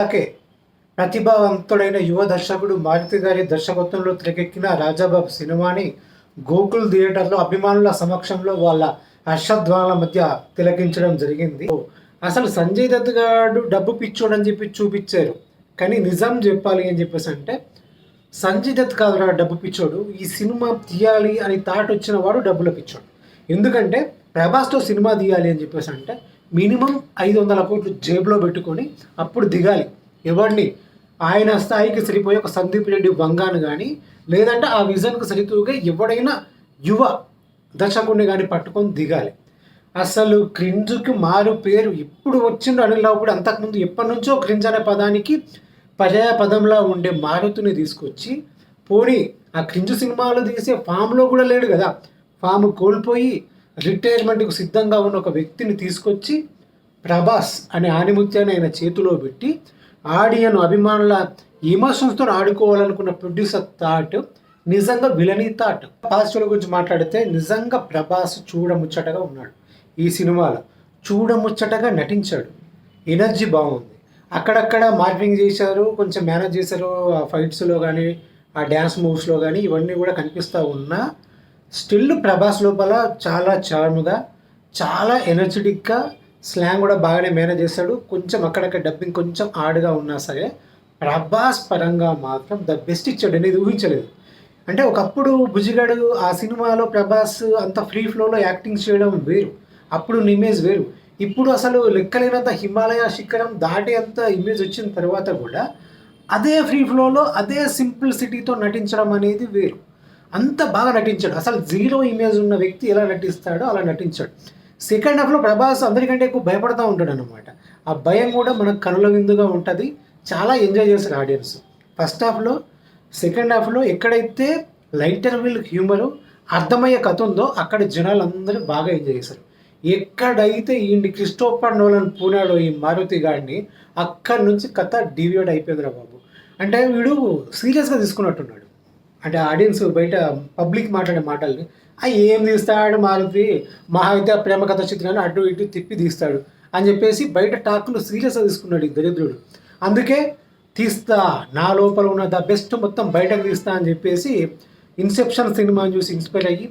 అలాగే ప్రతిభావంతుడైన యువ దర్శకుడు మారుతి గారి దర్శకత్వంలో తెరకెక్కిన రాజాబాబు సినిమాని గోకుల్ థియేటర్లో అభిమానుల సమక్షంలో వాళ్ళ హర్షధ్వానాల మధ్య తిలకించడం జరిగింది. అసలు సంజయ్ దత్ గారు డబ్బు పిచ్చోడు అని చెప్పి చూపించారు, కానీ నిజం చెప్పాలి అని చెప్పేసి అంటే సంజయ్ దత్ కాదురా డబ్బు పిచ్చోడు, ఈ సినిమా తీయాలి అని థాట్ వచ్చిన వాడు డబ్బుల పిచ్చోడు. ఎందుకంటే ప్రభాస్తో సినిమా తీయాలి అని చెప్పేసి అంటే మినిమం 500 కోట్లు జేబులో పెట్టుకొని అప్పుడు దిగాలి. ఎవరిని ఆయన స్థాయికి సరిపోయి ఒక సందీప్ రెడ్డి వంగాను కానీ, లేదంటే ఆ విజన్కు సరితూగా ఎవడైనా యువ దర్శకుడిని కానీ పట్టుకొని దిగాలి. అసలు క్రింజుకి మారు పేరు ఇప్పుడు వచ్చిండు అనిల్ రావుపూడి. అంతకుముందు ఎప్పటి నుంచో క్రింజ్ అనే పదానికి పర్యాయ పదంలా ఉండే మారుతిని తీసుకొచ్చి, పోనీ ఆ క్రింజు సినిమాలు తీసే ఫామ్లో కూడా లేడు కదా, ఫామ్ కోల్పోయి రిటైర్మెంట్కు సిద్ధంగా ఉన్న ఒక వ్యక్తిని తీసుకొచ్చి ప్రభాస్ అనే ఆనిముత్యాన్ని ఆయన చేతిలో పెట్టి ఆడియన్ అభిమానుల ఎమోషన్స్తో ఆడుకోవాలనుకున్న ప్రొడ్యూసర్ థాట్ నిజంగా విలనీ థాట్. పాజిటివ్ల గురించి మాట్లాడితే నిజంగా ప్రభాస్ చూడముచ్చటగా ఉన్నాడు. ఈ సినిమాలో చూడముచ్చటగా నటించాడు. ఎనర్జీ బాగుంది. అక్కడక్కడ మార్పింగ్ చేశారు, కొంచెం మేనేజ్ చేశారు. ఆ ఫైట్స్లో కానీ ఆ డ్యాన్స్ మూవ్స్లో కానీ ఇవన్నీ కూడా కనిపిస్తూ ఉన్నా స్టిల్ ప్రభాస్ లోపల చాలా చార్మ్గా, చాలా ఎనర్జెటిక్గా, స్లాంగ్ కూడా బాగానే మేనేజ్ చేశాడు. కొంచెం అక్కడక్కడ డబ్బింగ్ కొంచెం ఆడుగా ఉన్నా సరే ప్రభాస్ పరంగా మాత్రం ద బెస్ట్ ఇచ్చాడు అనేది ఊహించలేదు. అంటే ఒకప్పుడు బుజిగాడు ఆ సినిమాలో ప్రభాస్ అంత ఫ్రీ ఫ్లోలో యాక్టింగ్ చేయడం వేరు, అప్పుడు ఇమేజ్ వేరు. ఇప్పుడు అసలు లెక్కలేనంత హిమాలయ శిఖరం దాటి అంత ఇమేజ్ వచ్చిన తర్వాత కూడా అదే ఫ్రీ ఫ్లోలో అదే సింప్లిసిటీతో నటించడం అనేది వేరు. అంత బాగా నటించాడు. అసలు జీరో ఇమేజ్ ఉన్న వ్యక్తి ఎలా నటిస్తాడో అలా నటించాడు. సెకండ్ హాఫ్లో ప్రభాస్ అందరికంటే ఎక్కువ భయపడుతూ ఉంటాడు అనమాట. ఆ భయం కూడా మనకు కనుల విందుగా ఉంటుంది. చాలా ఎంజాయ్ చేశారు ఆడియన్స్ ఫస్ట్ హాఫ్లో. సెకండ్ హాఫ్లో ఎక్కడైతే లైటర్ విల్ హ్యూమరు అర్థమయ్యే కథ ఉందో అక్కడ జనాలు అందరూ బాగా ఎంజాయ్ చేశారు. ఎక్కడైతే ఈ క్రిస్టోఫర్ నోలన్ పూనాడో ఈ మారుతి గాడిని, అక్కడి నుంచి కథ డివియేట్ అయిపోయిందిరా బాబు. అంటే వీడు సీరియస్గా తీసుకున్నట్టున్నాడు. అంటే ఆడియన్స్ బయట పబ్లిక్ మాట్లాడే మాటల్ని ఏం తీస్తాడు మారుతి, మహా అయితే ప్రేమ కథ చిత్రాన్ని అటు ఇటు తిప్పి తీస్తాడు అని చెప్పేసి బయట టాక్లు సీరియస్గా తీసుకున్నాడు ఈ దరిద్రుడు. అందుకే తీస్తా, నా లోపల ఉన్న ద బెస్ట్ మొత్తం బయటకు తీస్తా అని చెప్పేసి ఇన్సెప్షన్ సినిమాని చూసి ఇన్స్పైర్ అయ్యి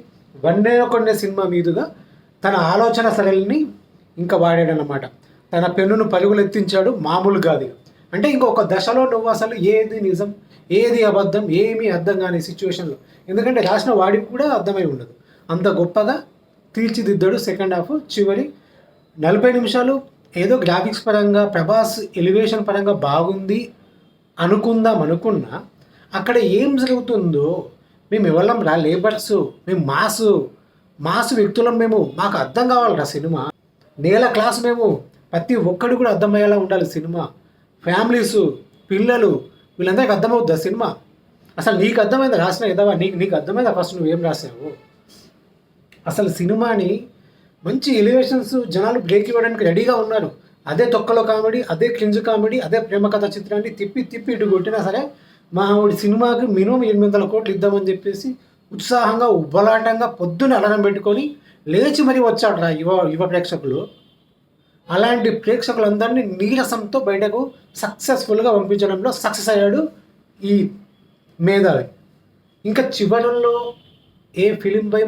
వన్నే కొన్నే సినిమా మీదుగా తన ఆలోచన సరళిని ఇంకా వాడాడనమాట. తన పెన్నును పరుగులు ఎత్తించాడు. మామూలు కాదు. అంటే ఇంకొక దశలో నువ్వు అసలు ఏది నిజం ఏది అబద్ధం ఏమీ అర్థం కాని సిచ్యువేషన్లో, ఎందుకంటే రాసిన వాడికి కూడా అర్థమై ఉండదు, అంత గొప్పగా తీర్చిదిద్దాడు. సెకండ్ హాఫ్ చివరి 40 నిమిషాలు ఏదో గ్రాఫిక్స్ పరంగా ప్రభాస్ ఎలివేషన్ పరంగా బాగుంది అనుకున్నా అక్కడ ఏం జరుగుతుందో, మేము ఎవరం రా లేబర్స్, మేము మాసు వ్యక్తులం, మాకు అర్థం కావాలరా సినిమా. నేల క్లాస్ మేము, ప్రతి ఒక్కడు కూడా అర్థమయ్యేలా ఉండాలి సినిమా. ఫ్యామిలీసు, పిల్లలు, వీళ్ళందరికీ అర్థమవుద్దా సినిమా? అసలు నీకు అర్థమైందా రాసిన ఎదవా? నీకు అర్థమైందా ఫస్ట్ నువ్వేం రాసావు? అసలు సినిమాని మంచి ఎలివేషన్స్ జనాలు బ్రేక్ ఇవ్వడానికి రెడీగా ఉన్నారు. అదే తొక్కలో కామెడీ, అదే క్లింజ్ కామెడీ, అదే ప్రేమ కథ చిత్రాన్ని తిప్పి ఇటు కొట్టినా సరే మా ఆవిడ సినిమాకి మినిమం 800 కోట్లు ఇద్దామని చెప్పేసి ఉత్సాహంగా ఉబ్బలాటంగా పొద్దున్న అలారం పెట్టుకొని లేచి మరీ వచ్చాడు రా యువ ప్రేక్షకులు. అలాంటి ప్రేక్షకులందరినీ నీరసంతో బయటకు సక్సెస్ఫుల్గా పంపించడంలో సక్సెస్ అయ్యాడు ఈ మేధావి. ఇంకా చివరల్లో ఏ ఫిలిం బై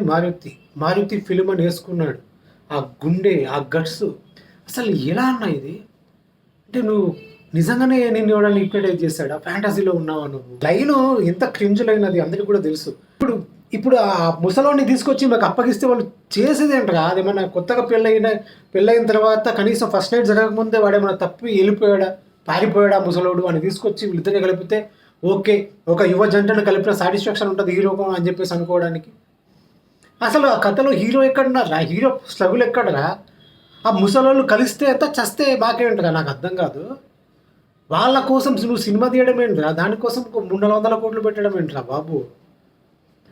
మారుతి ఫిలిం అని వేసుకున్నాడు. ఆ గుండె, ఆ గట్స్ అసలు ఎలా అన్నా ఇది? అంటే నువ్వు నిజంగానే నిన్ను ఎవడన్నా హిప్నటైజ్ చేశాడు? ఆ ఫ్యాంటసీలో ఉన్నావా నువ్వు? లైన్ ఎంత క్రింజ్ లైన్ అది అందరికీ కూడా తెలుసు. ఇప్పుడు ఆ ముసలోని తీసుకొచ్చి మాకు అప్పగిస్తే వాళ్ళు చేసేది ఏంటరా? అదేమన్నా కొత్తగా పెళ్ళైన తర్వాత కనీసం ఫస్ట్ నైట్ జరగకముందే వాడేమన్నా తప్పి వెళ్ళిపోయాడా, పారిపోయాడా ముసలోడు అని తీసుకొచ్చి వీళ్ళిద్దరిని కలిపితే ఓకే, ఒక యువ జంటను కలిపిన సాటిస్ఫాక్షన్ ఉంటుంది హీరోకం అని చెప్పేసి అనుకోవడానికి. అసలు ఆ కథలో హీరో ఎక్కడన్నారా? హీరో స్ట్రగుల్ ఎక్కడరా? ఆ ముసలోళ్ళు కలిస్తే ఎంత చస్తే బాకేంటరా? నాకు అర్థం కాదు. వాళ్ళ కోసం నువ్వు సినిమా తీయడం ఏంట్రా? దానికోసం 300 కోట్లు పెట్టడం ఏంట్రా బాబు?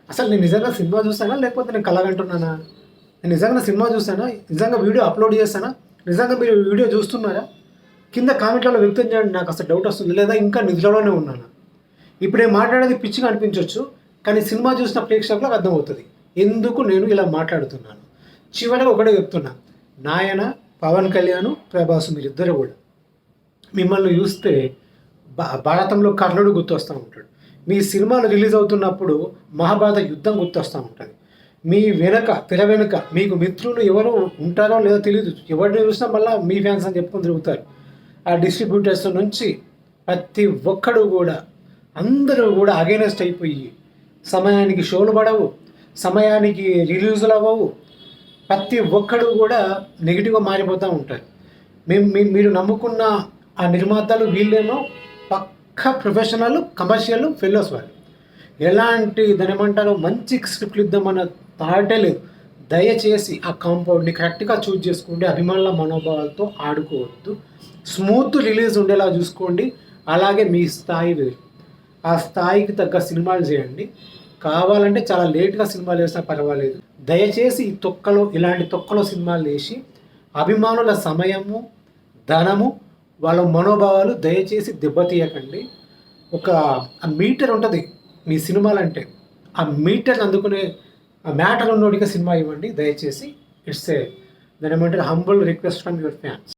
అసలు నేను నిజంగా సినిమా చూస్తానా లేకపోతే నేను కలగంటున్నానా? నేను నిజంగా సినిమా చూస్తానా? నిజంగా వీడియో అప్లోడ్ చేస్తానా? నిజంగా మీరు వీడియో చూస్తున్నారా? కింద కామెంట్లలో వ్యక్తం చేయండి. నాకు అసలు డౌట్ వస్తుంది. లేదా ఇంకా నిద్రలోనే ఉన్నాను. ఇప్పుడు నేను మాట్లాడేది పిచ్చిగా అనిపించవచ్చు, కానీ సినిమా చూసిన ప్రేక్షకులకు అర్థమవుతుంది ఎందుకు నేను ఇలా మాట్లాడుతున్నాను. చివరిగా ఒకటే చెప్తున్నా, నాయన పవన్ కళ్యాణ్, ప్రభాస్ మీరిద్దరు కూడా మిమ్మల్ని చూస్తే భారతంలో కర్ణుడు గుర్తొస్తూ ఉంటాడు. మీ సినిమాలు రిలీజ్ అవుతున్నప్పుడు మహాభారత యుద్ధం గుర్తొస్తూ ఉంటుంది. మీ తెర వెనుక మీకు మిత్రులు ఎవరు ఉంటారో లేదో తెలియదు. ఎవరిని చూసినా మళ్ళీ మీ ఫ్యాన్స్ అని చెప్పుకొని తిరుగుతారు. ఆ డిస్ట్రిబ్యూటర్స్ నుంచి ప్రతి ఒక్కడు కూడా అందరూ కూడా అగైనెస్ట్ అయిపోయి సమయానికి షోలు పడవు, సమయానికి రిలీజులు అవ్వవు. ప్రతి ఒక్కడు కూడా నెగిటివ్గా మారిపోతూ ఉంటారు. మీరు నమ్ముకున్న ఆ నిర్మాతలు వీళ్ళేమో పక్క ప్రొఫెషనల్ కమర్షియల్ ఫెలోస్ వాళ్ళు. ఎలాంటి దాని ఏమంటారో మంచి స్క్రిప్ట్లు ఇద్దామన్న థాటే లేదు. దయచేసి ఆ కాంపౌండ్ని కరెక్ట్గా చూజ్ చేసుకోండి. అభిమానుల మనోభావాలతో ఆడుకోవద్దు. స్మూత్ రిలీజ్ ఉండేలా చూసుకోండి. అలాగే మీ స్థాయి వేరు, ఆ స్థాయికి తగ్గ సినిమాలు చేయండి. కావాలంటే చాలా లేట్గా సినిమాలు వేసినా పర్వాలేదు. దయచేసి ఇలాంటి తొక్కలో సినిమాలు వేసి అభిమానుల సమయము, ధనము, వాళ్ళ మనోభావాలు దయచేసి దెబ్బతీయకండి. ఒక మీటర్ ఉంటుంది మీ సినిమాలంటే, ఆ మీటర్ అందుకునే మ్యాటర్ ఉన్నోడిగా సినిమా ఇవ్వండి దయచేసి. దాని ఏమంటారు humble request from your fans.